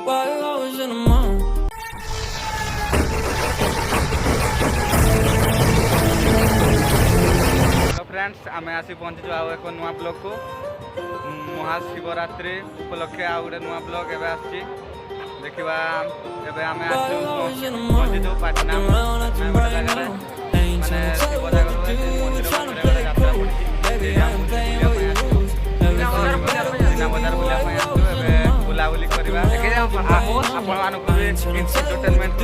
while I was in the mall. Hello friends आम आसी पहुँचु आउ एक नुआ ब्लॉग को महाशिवरात्रि उपलक्षे आउ गोटे नुआ ब्लॉग एवं आसी देखा एवं आम पहुँचु पाटना शिव बजार बुलाबुली करवा एंटरटेनमेंट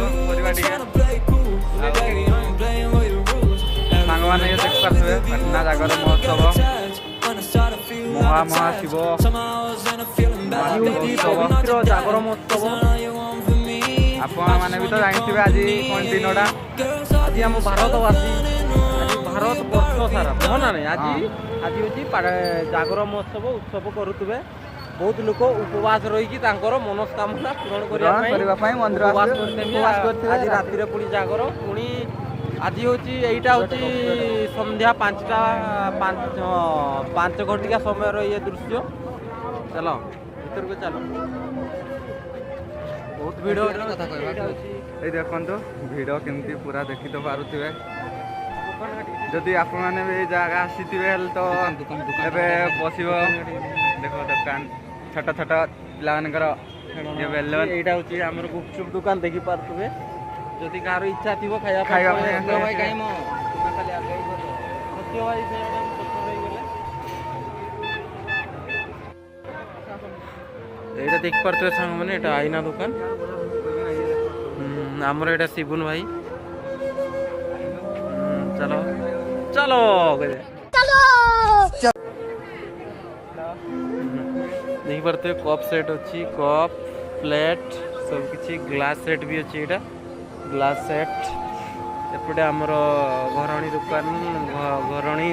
सांग मैंने देखी पारे पाटना जागर महोत्सव महाशिव पवित्र जागर महोत्सव आपने भी तो जानते आज कौन दिनटा आज आम भारतवासी आज भारत वर्ष सारा ना नहीं आज आज हूँ जागर महोत्सव उत्सव करुवे बहुत लोक उपवास रही मनस्कामना पूरण करने मंदिर आज राति पुणी जागर पुणी आज हूँ यहीटा हूँ संध्या 5 घंटिका समय ये दृश्य चलो भर को चलो बहुत भिड़ ये देखो भिड़ केमती पूरा देखी तो पारे जदि आप जगह आसी तो बस देख दुकान छोट छोट पिलानकर यहाँ हूँ आम गुपचुप दुकान देखी पारे जदि कहार इच्छा थी खाया यहाँ देख पारे सांग मैंने यहाँ आईना दुकान आमर यहाँ शिबुन भाई चलो चलो देख पारे कप सेट अच्छी कप प्लेट सब किसी ग्लास सेट भी अच्छी यहाँ ग्लास सेट एपटे आमर घरणी दुकान घरणी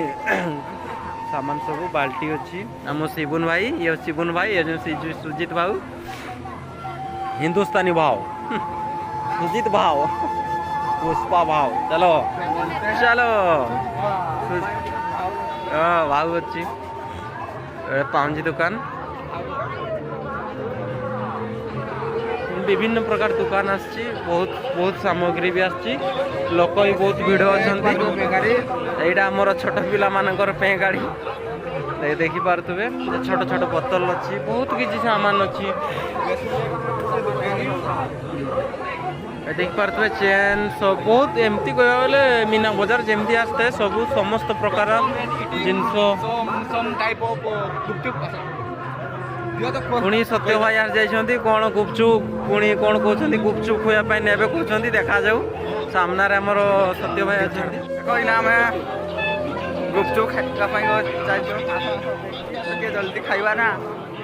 सामान सब बाल्टी अच्छी आम शिबुन भाई ये शिबुन भाई ये सुजीत भाव हिंदुस्तानी भाव सुजीत भाव पुष्पा भाव चलो चलो भाव अच्छी पांजी दुकान विभिन्न प्रकार दुकान आसी बहुत बहुत सामग्री भी आसी लोक भी बहुत भिड़ अच्छा यहाँ आमर छोट पिला मानकर पे गाड़ी देखी पारे छोट छोट बोतल अच्छी बहुत किसी सामान अच्छी देख पारे चेन सब बहुत एमती कह गले मीना बजार जमती आसता है सब समस्त प्रकार जिनस पुणी सत्य भाई आज जाइए कौन गुपचुप पुणी कौन कहते गुपचुप खुआपाई ने कहते देखा जाऊ सामने आमर सत्य भाई अच्छा आम गुपचुप खाई जल्दी खाइबा ना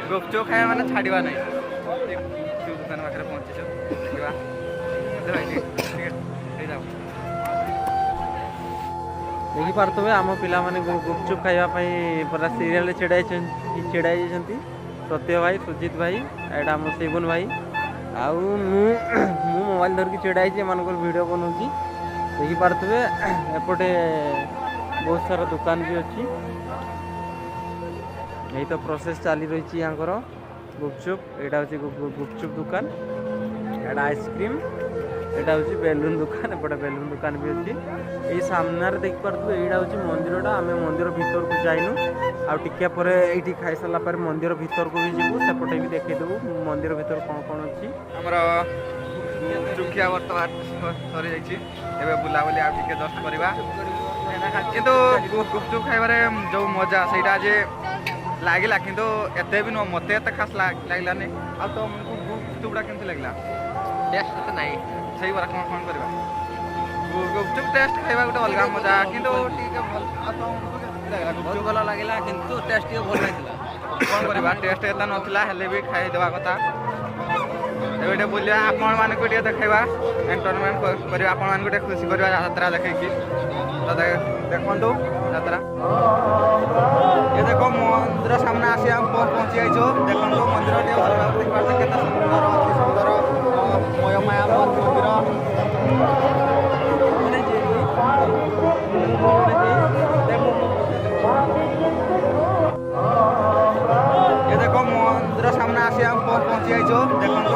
गुपचुप खाया मैंने छाड़ा ना दुकान पाखे पहुँची देखा देखी पारे आम पिला गुपचुप खावाई पूरा सीरियल छेड़ाई सत्य भाई सुजीत भाई एटा आम शिबुन भाई आउ मोबाइल धरिकी छेड़ाई वीडियो बनाऊँगी देखी पारे एपटे बहुत सारा दुकान भी अच्छी यही तो प्रोसेस चली रही यहाँ गुपचुप यहाँ हूँ गुपचुप दुकान यहाँ आइसक्रीम यहाँ हूँ बेलून दुकान एपटे बेलून दुकान भी अच्छी ये सामने देख पारे यहाँ हूँ मंदिरटा आम मंदिर भीतर को जाइनु आटिया पर ये खाई सारा पर मंदिर भीतर को भी जीवु सेपटे भी देखीदेबू मंदिर भीतर कौन कौन अच्छी आमर चुखिया बर्तमान सरी जाइए बुलाबुली आगे जस्ट करवा किंतु गुपचुप खाइबार जो मजा से लगे किंतु एत भी नुह मत एत खास लगलानी आ तो गुपचुपटा केमती लगला टेस्ट तो ना से बार कौन कौन करवा गुपचुप टेस्ट खाइबा गोटे अलग मजा किंतु गुपचुप भल लगे किंतु टेस्ट भल नहीं कौन करवा टेस्ट एत नाला हेल्ले भी खाईदेवा कथा ये बुलिया आपण मानक देखा एंटरटेनमेंट कर आपण खुशी करवा यात्रा देखी तो देखु यात्रा ये देखो मंदिर सामने आसी पहुँची जाइए देखो मंदिर भल देखिए केते सुंदर अति सुंदर मयमाया मंदिर ये देखो मंदिर सामने आसी पहुँची जाइए देखो